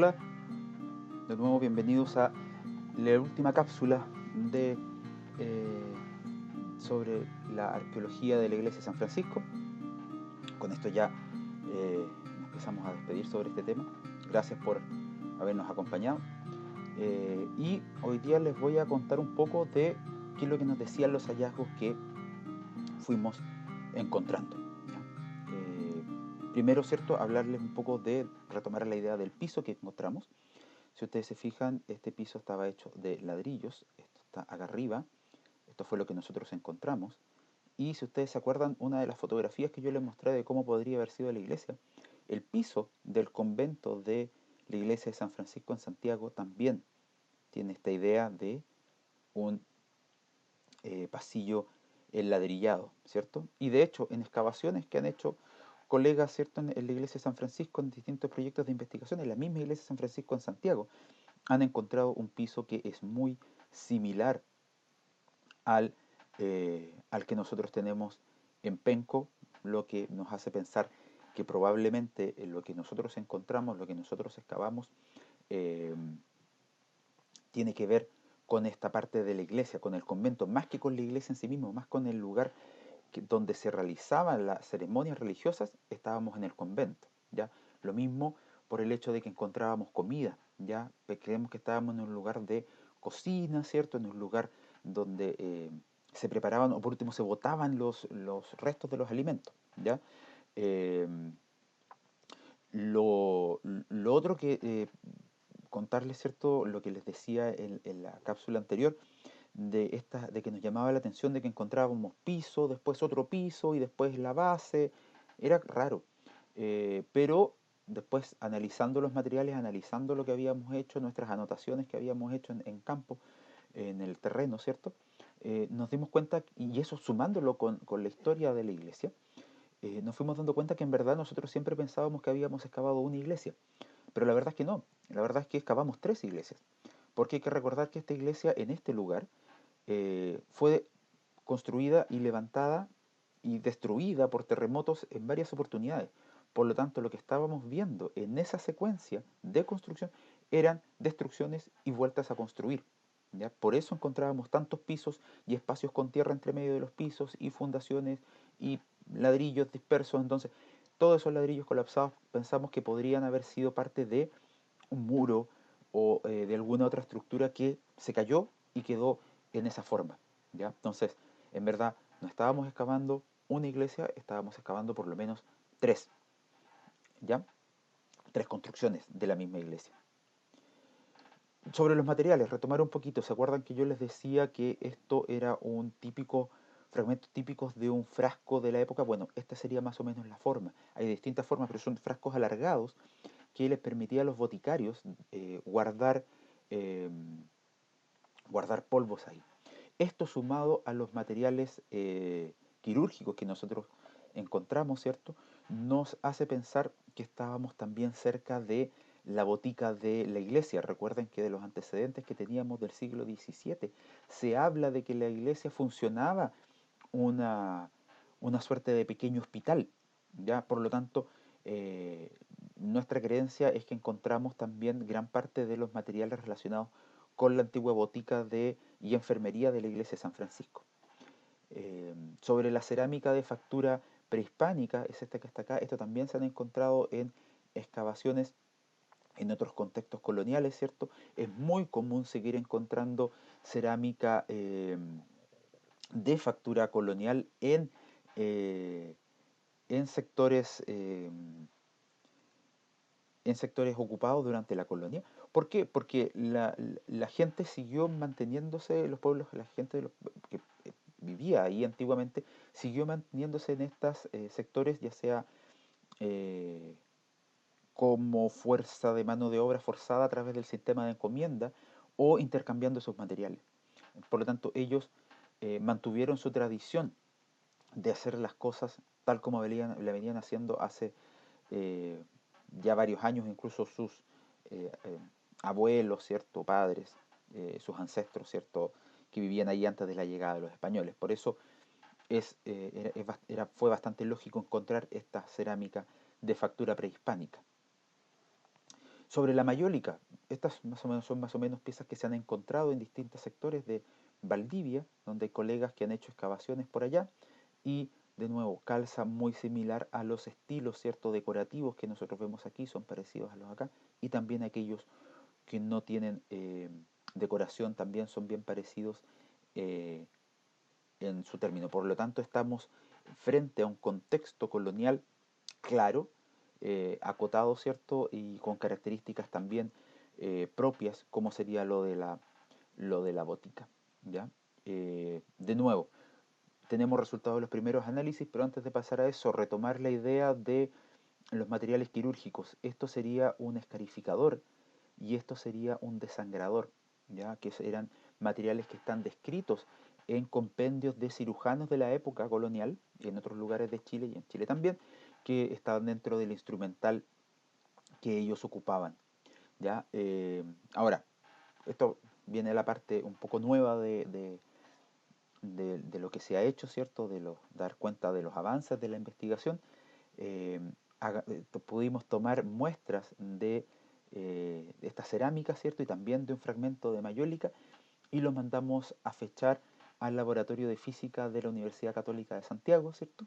Hola, de nuevo bienvenidos a la última cápsula de, eh, sobre la arqueología de la iglesia de San Francisco. Con esto ya nos empezamos a despedir sobre este tema. Gracias por habernos acompañado. Y hoy día les voy a contar un poco de qué es lo que nos decían los hallazgos que fuimos encontrando. ¿Ya? Primero, ¿cierto? Hablarles un poco de, retomar la idea del piso que encontramos. Si ustedes se fijan, este piso estaba hecho de ladrillos, esto está acá arriba, esto fue lo que nosotros encontramos. Y si ustedes se acuerdan, una de las fotografías que yo les mostré de cómo podría haber sido la iglesia, el piso del convento de la iglesia de San Francisco en Santiago también tiene esta idea de un pasillo enladrillado, ¿cierto? Y de hecho, en excavaciones que han hecho colegas, ¿cierto?, en la iglesia de San Francisco, en distintos proyectos de investigación, en la misma iglesia de San Francisco en Santiago, han encontrado un piso que es muy similar al, al que nosotros tenemos en Penco, lo que nos hace pensar que probablemente lo que nosotros encontramos, lo que nosotros excavamos, eh, tiene que ver con esta parte de la iglesia, con el convento, más que con la iglesia en sí mismo, más con el lugar donde se realizaban las ceremonias religiosas, estábamos en el convento, ¿ya? Lo mismo por el hecho de que encontrábamos comida, ¿ya? Creemos que estábamos en un lugar de cocina, ¿cierto? En un lugar donde se preparaban, o por último se botaban los restos de los alimentos, ¿ya? Eh, lo otro que contarles, ¿cierto? Lo que les decía en la cápsula anterior, de que nos llamaba la atención de que encontrábamos piso, después otro piso y después la base. Era raro. Pero después analizando los materiales, analizando lo que habíamos hecho, nuestras anotaciones que habíamos hecho en campo, en el terreno, ¿cierto? Nos dimos cuenta, y eso sumándolo con la historia de la iglesia, nos fuimos dando cuenta que en verdad nosotros siempre pensábamos que habíamos excavado una iglesia, pero la verdad es que no, la verdad es que excavamos tres iglesias, porque hay que recordar que esta iglesia en este lugar fue construida y levantada y destruida por terremotos en varias oportunidades. Por lo tanto, lo que estábamos viendo en esa secuencia de construcción eran destrucciones y vueltas a construir. ¿Ya? Por eso encontrábamos tantos pisos y espacios con tierra entre medio de los pisos y fundaciones y ladrillos dispersos. Entonces, todos esos ladrillos colapsados pensamos que podrían haber sido parte de un muro o de alguna otra estructura que se cayó y quedó en esa forma. ¿Ya? Entonces, en verdad, no estábamos excavando una iglesia, estábamos excavando por lo menos tres, ¿ya? Tres construcciones de la misma iglesia. Sobre los materiales, retomar un poquito, ¿se acuerdan que yo les decía que esto era un típico, fragmentos típicos de un frasco de la época? Bueno, esta sería más o menos la forma. Hay distintas formas, pero son frascos alargados que les permitía a los boticarios guardar, eh, guardar polvos ahí. Esto sumado a los materiales quirúrgicos que nosotros encontramos, ¿cierto? Nos hace pensar que estábamos también cerca de la botica de la iglesia. Recuerden que de los antecedentes que teníamos del siglo XVII se habla de que la iglesia funcionaba una, una suerte de pequeño hospital, ¿ya? Por lo tanto, eh, nuestra creencia es que encontramos también gran parte de los materiales relacionados con la antigua botica y enfermería de la iglesia de San Francisco. Sobre la cerámica de factura prehispánica, es esta que está acá, esto también se han encontrado en excavaciones en otros contextos coloniales, ¿cierto? Es muy común seguir encontrando cerámica de factura colonial eh, en sectores en sectores ocupados durante la colonia. ¿Por qué? Porque la gente siguió manteniéndose, los pueblos, la gente que vivía ahí antiguamente, siguió manteniéndose en estos sectores, ya sea eh, como fuerza de mano de obra forzada a través del sistema de encomienda o intercambiando esos materiales. Por lo tanto, ellos mantuvieron su tradición de hacer las cosas tal como la venían haciendo hace eh, ya varios años, incluso sus eh, eh, abuelos, ¿cierto? Padres, sus ancestros, ¿cierto? Que vivían ahí antes de la llegada de los españoles. Por eso fue bastante lógico encontrar esta cerámica de factura prehispánica. Sobre la mayólica, estas más o menos son más o menos piezas que se han encontrado en distintos sectores de Valdivia, donde hay colegas que han hecho excavaciones por allá y de nuevo calza muy similar a los estilos, ¿cierto?, decorativos que nosotros vemos aquí, son parecidos a los acá, y también aquellos que no tienen decoración también son bien parecidos eh, en su término. Por lo tanto, estamos frente a un contexto colonial claro, acotado, ¿cierto? Y con características también propias, como sería lo de la botica, ¿ya? De nuevo, tenemos resultados de los primeros análisis, pero antes de pasar a eso, retomar la idea de los materiales quirúrgicos. Esto sería un escarificador y esto sería un desangrador, ¿ya? Que eran materiales que están descritos en compendios de cirujanos de la época colonial, y en otros lugares de Chile y en Chile también, que estaban dentro del instrumental que ellos ocupaban, ¿ya? Ahora, esto viene la parte un poco nueva de lo que se ha hecho, ¿cierto? Dar cuenta de los avances de la investigación. Eh, Pudimos tomar muestras de esta cerámica, ¿cierto? Y también de un fragmento de mayólica y lo mandamos a fechar al Laboratorio de Física de la Universidad Católica de Santiago, ¿cierto?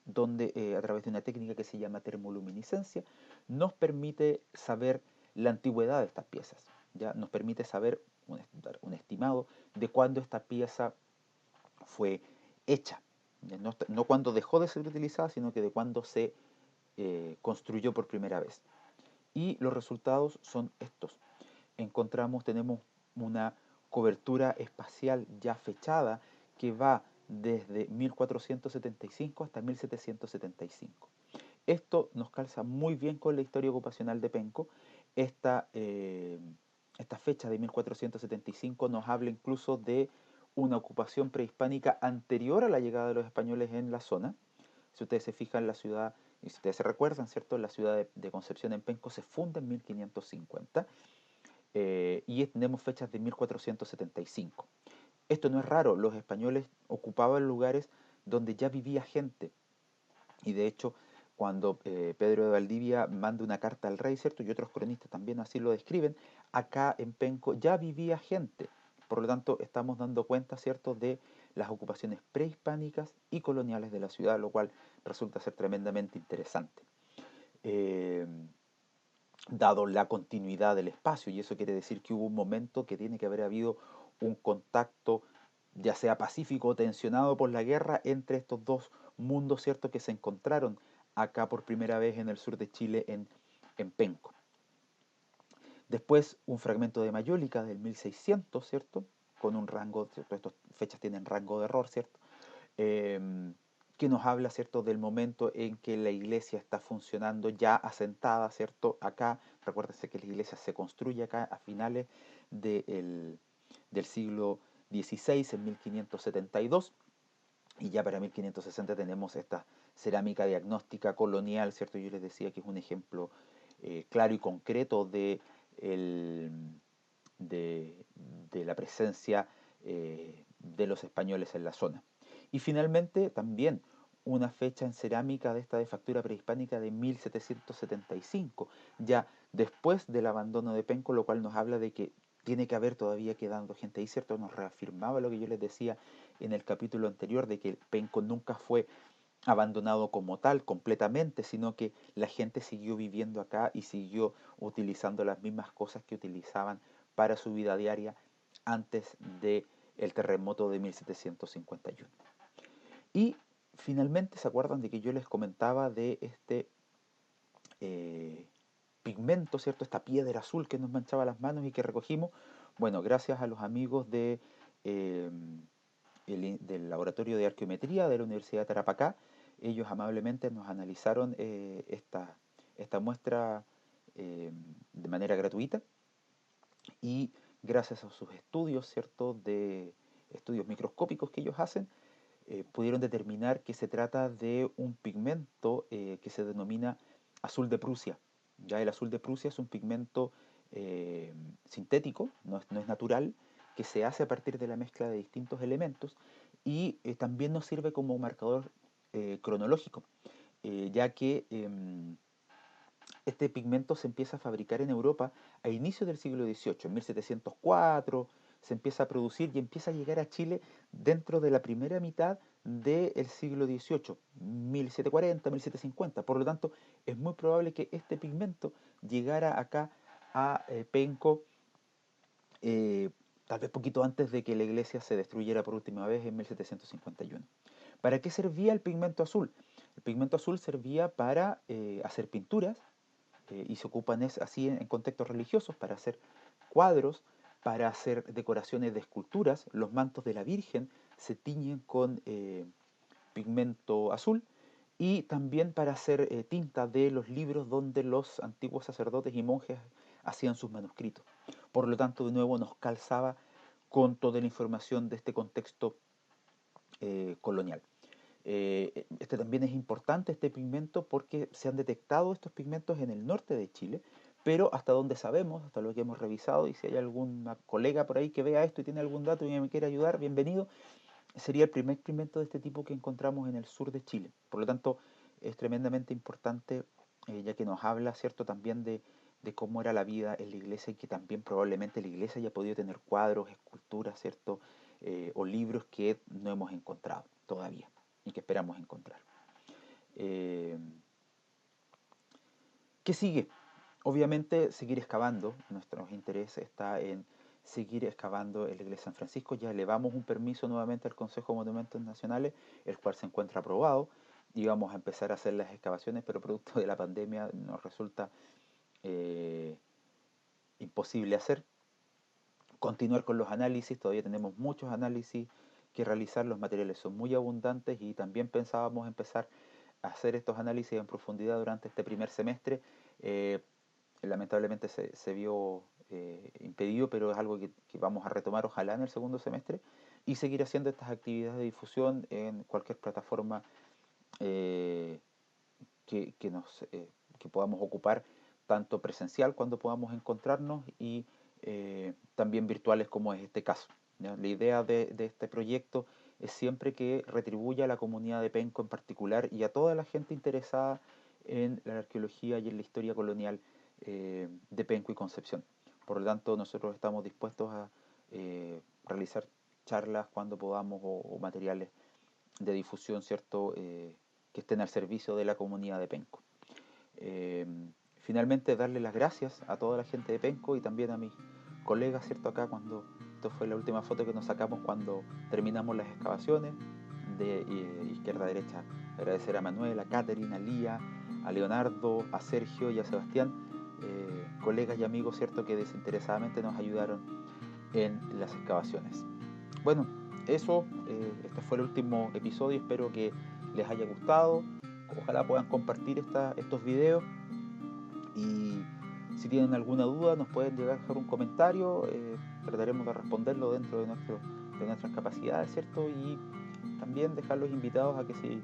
Donde a través de una técnica que se llama termoluminiscencia nos permite saber la antigüedad de estas piezas, ya nos permite saber un estimado de cuándo esta pieza fue hecha, no, no cuándo dejó de ser utilizada, sino que de cuándo se construyó por primera vez. Y los resultados son estos. Tenemos una cobertura espacial ya fechada que va desde 1475 hasta 1775. Esto nos calza muy bien con la historia ocupacional de Penco. Esta, eh, esta fecha de 1475 nos habla incluso de una ocupación prehispánica anterior a la llegada de los españoles en la zona. Si ustedes se fijan, la ciudad, y si ustedes se recuerdan, ¿cierto? La ciudad de Concepción en Penco se funda en 1550 y tenemos fechas de 1475. Esto no es raro, los españoles ocupaban lugares donde ya vivía gente y de hecho cuando Pedro de Valdivia manda una carta al rey, ¿cierto? Y otros cronistas también así lo describen, acá en Penco ya vivía gente. Por lo tanto, estamos dando cuenta, ¿cierto?, de las ocupaciones prehispánicas y coloniales de la ciudad, lo cual resulta ser tremendamente interesante. Eh, Dado la continuidad del espacio, y eso quiere decir que hubo un momento que tiene que haber habido un contacto, ya sea pacífico o tensionado por la guerra, entre estos dos mundos, ¿cierto?, que se encontraron acá por primera vez en el sur de Chile, en Penco. Después un fragmento de Mayólica del 1600, ¿cierto?, con un rango, ¿cierto? Estas fechas tienen rango de error, ¿cierto?, que nos habla, ¿cierto?, del momento en que la iglesia está funcionando ya asentada, ¿cierto? Acá, recuérdense que la iglesia se construye acá a finales del siglo XVI, en 1572, y ya para 1560 tenemos esta cerámica diagnóstica colonial, ¿cierto? Yo les decía que es un ejemplo claro y concreto el, de, de la presencia de los españoles en la zona. Y finalmente también una fecha en cerámica de esta de factura prehispánica de 1775, ya después del abandono de Penco, lo cual nos habla de que tiene que haber todavía quedando gente ahí, ¿cierto? Nos reafirmaba lo que yo les decía en el capítulo anterior, de que Penco nunca fue abandonado como tal completamente, sino que la gente siguió viviendo acá y siguió utilizando las mismas cosas que utilizaban para su vida diaria antes del terremoto de 1751. Y finalmente, ¿se acuerdan de que yo les comentaba de este eh, pigmento, ¿cierto? Esta piedra azul que nos manchaba las manos y que recogimos. Bueno, gracias a los amigos eh, del Laboratorio de Arqueometría de la Universidad de Tarapacá, ellos amablemente nos analizaron esta muestra de manera gratuita y gracias a sus estudios, ¿cierto? De estudios microscópicos que ellos hacen, pudieron determinar que se trata de un pigmento que se denomina azul de Prusia. Ya el azul de Prusia es un pigmento sintético, no es natural, que se hace a partir de la mezcla de distintos elementos y también nos sirve como marcador cronológico, ya que Este pigmento se empieza a fabricar en Europa a inicios del siglo XVIII, en 1704 se empieza a producir y empieza a llegar a Chile dentro de la primera mitad del siglo XVIII, 1740, 1750. Por lo tanto, es muy probable que este pigmento llegara acá a Penco eh, tal vez poquito antes de que la iglesia se destruyera por última vez en 1751. ¿Para qué servía el pigmento azul? El pigmento azul servía para hacer pinturas y se ocupan así en contextos religiosos para hacer cuadros, para hacer decoraciones de esculturas. Los mantos de la Virgen se tiñen con pigmento azul y también para hacer tinta de los libros donde los antiguos sacerdotes y monjes hacían sus manuscritos. Por lo tanto, de nuevo nos calzaba con toda la información de este contexto colonial. Este también es importante, este pigmento, porque se han detectado estos pigmentos en el norte de Chile, pero hasta donde sabemos, hasta lo que hemos revisado, y si hay alguna colega por ahí que vea esto y tiene algún dato y me quiere ayudar, bienvenido, sería el primer pigmento de este tipo que encontramos en el sur de Chile. Por lo tanto, es tremendamente importante, ya que nos habla, ¿cierto?, también de cómo era la vida en la iglesia y que también probablemente la iglesia haya podido tener cuadros, esculturas, ¿cierto?, o libros que no hemos encontrado todavía y que esperamos encontrar. Eh, ¿Qué sigue? Obviamente seguir excavando, nuestro interés está en seguir excavando en la iglesia de San Francisco. Ya elevamos un permiso nuevamente al Consejo de Monumentos Nacionales, el cual se encuentra aprobado, y vamos a empezar a hacer las excavaciones, pero producto de la pandemia nos resulta eh, imposible hacer. Continuar con los análisis, todavía tenemos muchos análisis que realizar, los materiales son muy abundantes y también pensábamos empezar a hacer estos análisis en profundidad durante este primer semestre. Eh, Lamentablemente se vio impedido, pero es algo que vamos a retomar ojalá en el segundo semestre y seguir haciendo estas actividades de difusión en cualquier plataforma eh, que podamos ocupar, tanto presencial cuando podamos encontrarnos y también virtuales como es este caso. ¿Ya? La idea de este proyecto es siempre que retribuya a la comunidad de Penco en particular y a toda la gente interesada en la arqueología y en la historia colonial de Penco y Concepción. Por lo tanto, nosotros estamos dispuestos a realizar charlas cuando podamos o materiales de difusión, ¿cierto? Que estén al servicio de la comunidad de Penco. Eh, Finalmente, darle las gracias a toda la gente de Penco y también a mis colegas, ¿cierto? Acá cuando, esto fue la última foto que nos sacamos cuando terminamos las excavaciones, de izquierda a derecha, agradecer a Manuel, a Catherine, a Lía, a Leonardo, a Sergio y a Sebastián, colegas y amigos, ¿cierto? Que desinteresadamente nos ayudaron en las excavaciones. Bueno, eso, este fue el último episodio, espero que les haya gustado, ojalá puedan compartir estos videos y si tienen alguna duda nos pueden llegar a dejar un comentario, trataremos de responderlo dentro de nuestras capacidades, ¿cierto? Y también dejarlos invitados a que si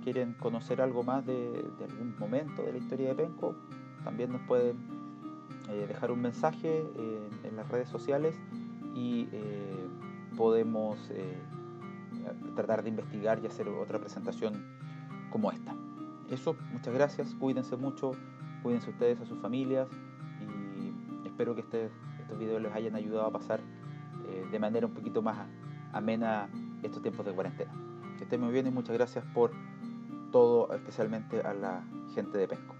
quieren conocer algo más de algún momento de la historia de Penco, también nos pueden dejar un mensaje en las redes sociales y podemos tratar de investigar y hacer otra presentación como esta. Eso, muchas gracias, cuídense mucho, cuídense ustedes a sus familias y espero que estos videos les hayan ayudado a pasar de manera un poquito más amena estos tiempos de cuarentena. Que estén muy bien y muchas gracias por todo, especialmente a la gente de Penco.